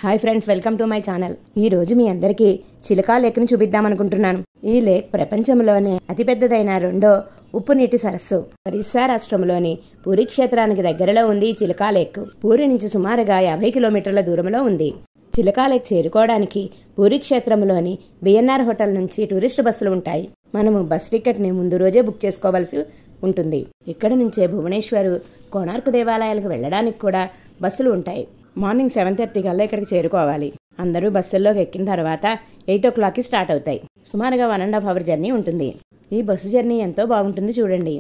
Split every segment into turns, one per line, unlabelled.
Hi friends, welcome to my channel. ఈ రోజు మీ అందరికీ చిలకా లేక్ని చూపిద్దామనుకుంటున్నాను. ఈ లేక్ ప్రపంచంలోనే అతిపెద్దదైన రెండో ఉప్పు నీటి సరస్సు. ఒరిస్సా రాష్ట్రంలోని పూరి క్షేత్రానికి దగ్గరలో ఉంది ఈ చిలకా లేక్. పూరి నుంచి సుమారుగా 50 కిలోమీటర్ల దూరంలో ఉంది. చిలకా లేక్ చేరుకోవడానికి పూరి క్షేత్రంలోని బిఎన్ఆర్ హోటల్ నుంచి టూరిస్ట్ బస్సులు ఉంటాయి. మనము బస్ టికెట్ని ముందు రోజే బుక్ చేసుకోవాల్సి ఉంటుంది. ఇక్కడ నుంచే భువనేశ్వర్, కోణార్క్ దేవాలయాలకు వెళ్ళడానికి కూడా బస్సులు ఉంటాయి. మార్నింగ్ 7:30 కల్లా ఇక్కడికి చేరుకోవాలి. అందరూ బస్సుల్లోకి ఎక్కిన తర్వాత 8 o'clockకి స్టార్ట్ అవుతాయి. సుమారుగా 1.5 hour జర్నీ ఉంటుంది. ఈ బస్సు జర్నీ ఎంతో బాగుంటుంది చూడండి.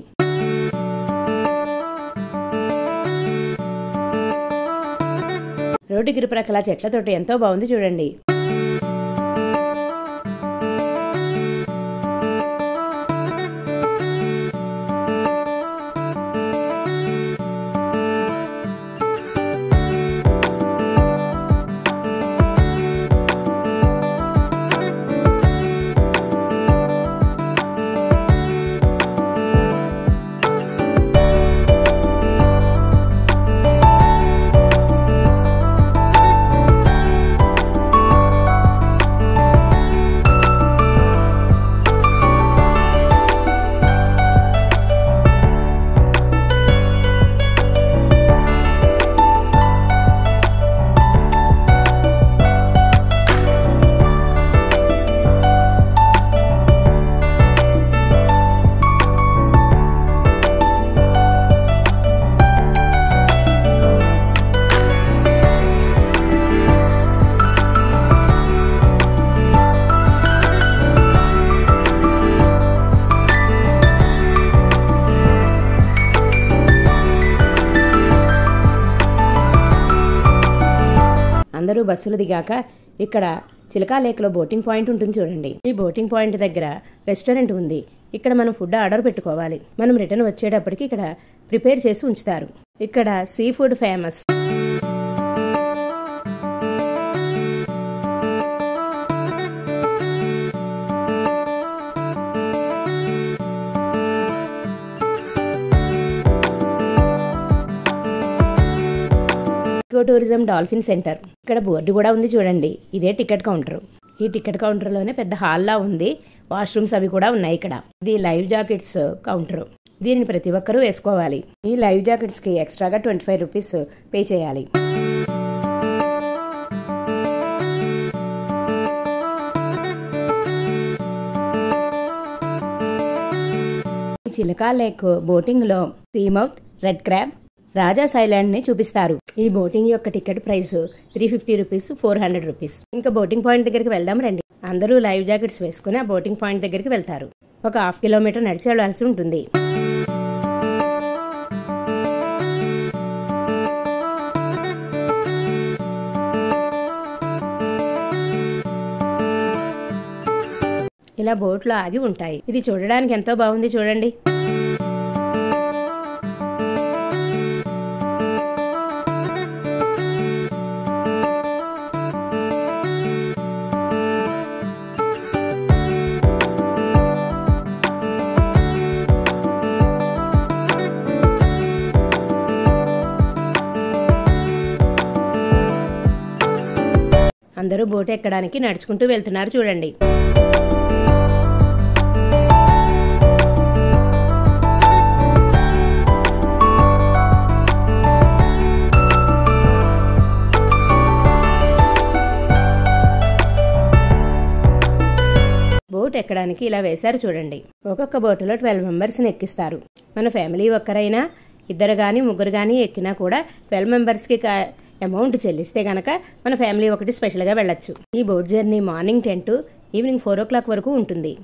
రోడ్డు ఇరుప్రక్కల చెట్లతోటి ఎంతో బాగుంది చూడండి. అందరూ బస్సులు దిగాక ఇక్కడ చిలకా లేక్లో బోటింగ్ పాయింట్ ఉంటుంది చూడండి. ఈ బోటింగ్ పాయింట్ దగ్గర రెస్టారెంట్ ఉంది. ఇక్కడ మనం ఫుడ్ ఆర్డర్ పెట్టుకోవాలి. మనం రిటర్న్ వచ్చేటప్పటికి ఇక్కడ ప్రిపేర్ చేసి ఉంచుతారు. ఇక్కడ sea food famous. Eco tourism dolphin centre. ఇక్కడ బోర్డు కూడా ఉంది చూడండి. ఇదే టికెట్ కౌంటర్. ఈ టికెట్ కౌంటర్లోనే పెద్ద హాల్లా ఉంది. వాష్రూమ్స్ అవి కూడా ఉన్నాయి ఇక్కడ. ఇది లైవ్ జాకెట్స్ కౌంటర్. దీనిని ప్రతి ఒక్కరూ వేసుకోవాలి. ఈ లైవ్ జాకెట్స్కి ఎక్స్ట్రాగా 25 రూపీస్ పే చేయాలి. చిలకా లేక్ బోటింగ్ లో సీమౌత్, రెడ్ క్రాబ్, రాజాస్ ఐలాండ్ ని చూపిస్తారు. ఈ బోటింగ్ యొక్క టికెట్ ప్రైస్ 350 రూపీస్, 400 రూపీస్. ఇంకా బోటింగ్ పాయింట్ దగ్గరికి వెళ్దాం రండి. అందరూ లైవ్ జాకెట్స్ వేసుకుని ఆ బోటింగ్ పాయింట్ దగ్గరికి వెళ్తారు. ఒక 1/2 కిలోమీటర్ నడిచి వెళ్ళాల్సి ఉంటుంది. ఇలా బోట్లు ఆగి ఉంటాయి. ఇది చూడడానికి ఎంతో బాగుంది చూడండి. అందరూ బోట్ ఎక్కడానికి నడుచుకుంటూ వెళ్తున్నారు చూడండి. బోట్ ఎక్కడానికి ఇలా వేశారు చూడండి. ఒక్కొక్క బోటులో 12 మెంబర్స్ని ఎక్కిస్తారు. మన ఫ్యామిలీ ఒక్కరైనా, ఇద్దరు కానీ ముగ్గురు కానీ ఎక్కినా కూడా 12 మెంబర్స్కి అమౌంట్ చెల్లిస్తే గనక మన ఫ్యామిలీ ఒకటి స్పెషల్గా వెళ్ళొచ్చు. ఈ boat journey morning 10 to evening 4 o'clock వరకు ఉంటుంది.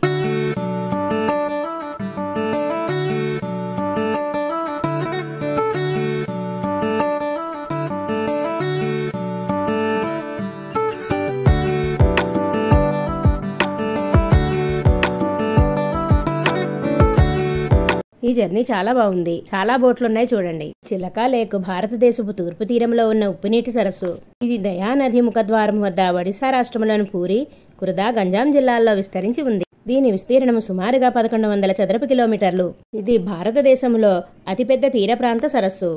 ఈ జర్నీ చాలా బాగుంది. చాలా బోట్లున్నాయి చూడండి. చిలకా లేక్ భారతదేశపు తూర్పు తీరంలో ఉన్న ఉప్పునీటి సరస్సు. ఇది దయా నది ముఖద్వారం వద్ద ఒడిశా రాష్ట్రంలోని పూరి, కుర్దా, గంజాం జిల్లాల్లో విస్తరించి ఉంది. దీని విస్తీర్ణం సుమారుగా 1100 చదరపు కిలోమీటర్లు. ఇది భారతదేశంలో అతిపెద్ద తీర ప్రాంత సరస్సు.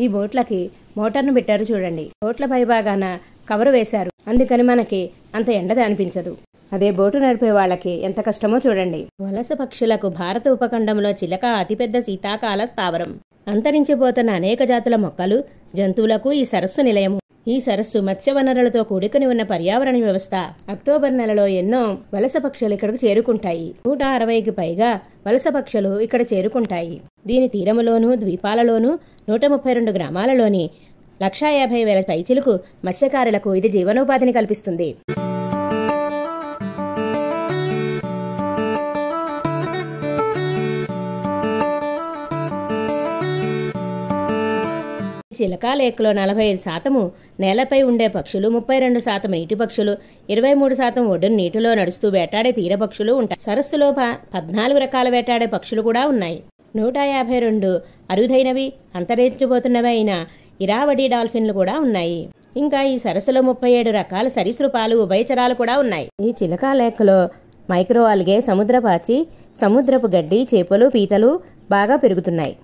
ఈ బోట్లకి మోటార్ను పెట్టారు చూడండి. బోట్ల పైభాగాన కవరు వేశారు, అందుకని మనకి అంత ఎండది అనిపించదు. అదే బోటు నడిపే వాళ్ళకి ఎంత కష్టమో చూడండి. వలస పక్షులకు భారత ఉపఖండంలో చిలక అతిపెద్ద శీతాకాల స్థావరం. అంతరించిపోతున్న అనేక జాతుల మొక్కలు, జంతువులకు ఈ సరస్సు నిలయము. ఈ సరస్సు మత్స్య వనరులతో కూడుకుని ఉన్న పర్యావరణ వ్యవస్థ. అక్టోబర్ నెలలో ఎన్నో వలస పక్షులు ఇక్కడికి చేరుకుంటాయి. 160కి పైగా వలస పక్షులు ఇక్కడ చేరుకుంటాయి. దీని తీరములోనూ ద్వీపాలలోనూ 132 గ్రామాలలోని 150,000 పైచిలకు మత్స్యకారులకు ఇది జీవనోపాధిని కల్పిస్తుంది. చిలకా లేక్లో 45% నేలపై ఉండే పక్షులు, 32% నీటి పక్షులు, 23% ఒడ్డున నీటిలో నడుస్తూ వేటాడే తీర పక్షులు ఉంటాయి. సరస్సులో 14 రకాల వేటాడే పక్షులు కూడా ఉన్నాయి. 152 అరుదైనవి, అంతరించిపోతున్నవి అయిన ఇరావడి డాల్ఫిన్లు కూడా ఉన్నాయి. ఇంకా ఈ సరస్సులో 37 రకాల సరీసృపాలు, ఉభయచరాలు కూడా ఉన్నాయి. ఈ చిలకా లేక్లో మైక్రో ఆల్గే, సముద్రపాచి, సముద్రపు గడ్డి, చేపలు, పీతలు బాగా పెరుగుతున్నాయి.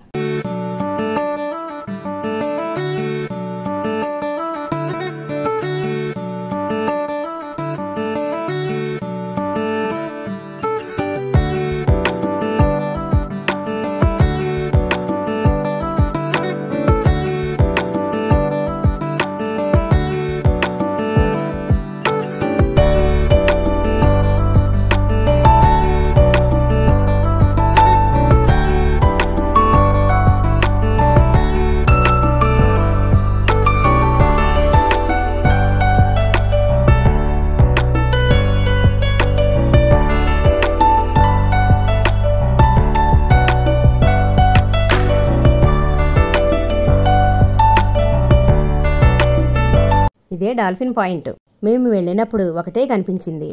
ఇదే డాల్ఫిన్ పాయింట్. మేము వెళ్ళినప్పుడు ఒకటే కనిపించింది.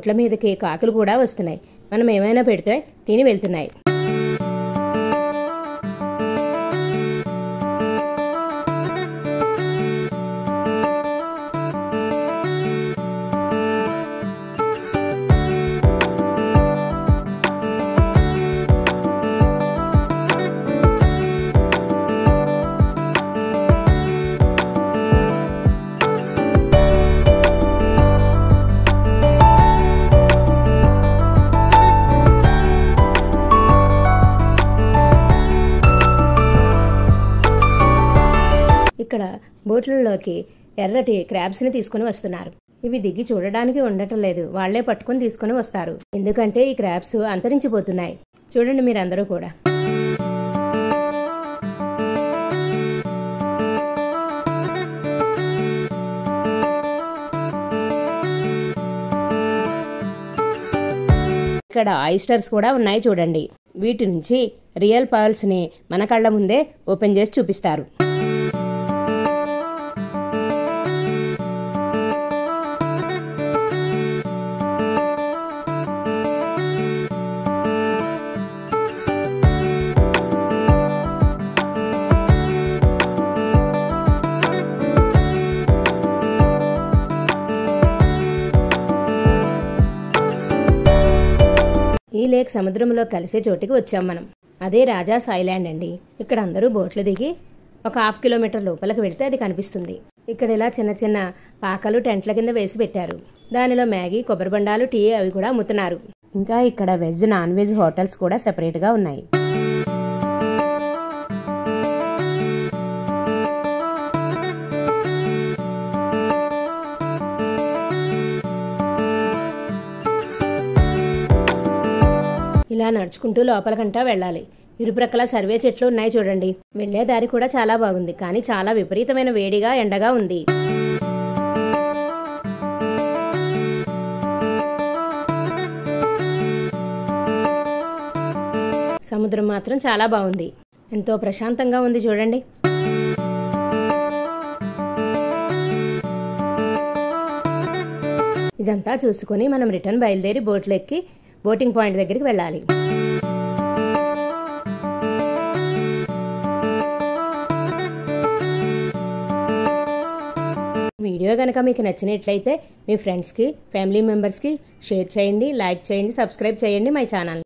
బోట్ల మీదకి కాకులు కూడా వస్తున్నాయి. మనం ఏమైనా పెడితే తిని వెళ్తున్నాయి. ఇక్కడ బోట్లలోకి ఎర్రటి క్రాబ్స్ని తీసుకుని వస్తున్నారు. ఇవి దిగి చూడడానికి ఉండటం లేదు, వాళ్లే పట్టుకుని తీసుకుని వస్తారు. ఎందుకంటే ఈ క్రాబ్స్ అంతరించిపోతున్నాయి. చూడండి మీరందరూ కూడా. ఇక్కడ ఆయిస్టర్స్ కూడా ఉన్నాయి చూడండి. వీటి నుంచి రియల్ పర్ల్స్ని మన కళ్ళ ముందే ఓపెన్ చేసి చూపిస్తారు. ఈ లేక్ సముద్రంలో కలిసే చోటికి వచ్చాం మనం. అదే రాజాస్ ఐలాండ్ అండి. ఇక్కడ అందరూ బోట్లు దిగి ఒక 1/2 కిలోమీటర్ లోపలికి వెళితే అది కనిపిస్తుంది. ఇక్కడ ఇలా చిన్న చిన్న పాకలు టెంట్ల కింద వేసి పెట్టారు. దానిలో మ్యాగీ, కొబ్బరి బండాలు, టీ అవి కూడా అమ్ముతున్నారు. ఇంకా ఇక్కడ వెజ్, నాన్ వెజ్ హోటల్స్ కూడా సెపరేట్గా ఉన్నాయి. ఇలా నడుచుకుంటూ లోపలికంటా వెళ్ళాలి. ఇరుప్రక్కల సర్వే చెట్లు ఉన్నాయి చూడండి. వెళ్లే దారి కూడా చాలా బాగుంది, కానీ చాలా విపరీతమైన వేడిగా ఎండగా ఉంది. సముద్రం మాత్రం చాలా బాగుంది, ఎంతో ప్రశాంతంగా ఉంది చూడండి. ఇదంతా చూసుకొని మనం రిటర్న్ బయలుదేరి బోట్లు ఎక్కి బోటింగ్ పాయింట్ దగ్గరికి వెళ్ళాలి. వీడియో కనుక మీకు నచ్చినట్లయితే మీ ఫ్రెండ్స్కి, ఫ్యామిలీ మెంబర్స్కి షేర్ చేయండి, లైక్ చేయండి, సబ్స్క్రైబ్ చేయండి మై ఛానల్.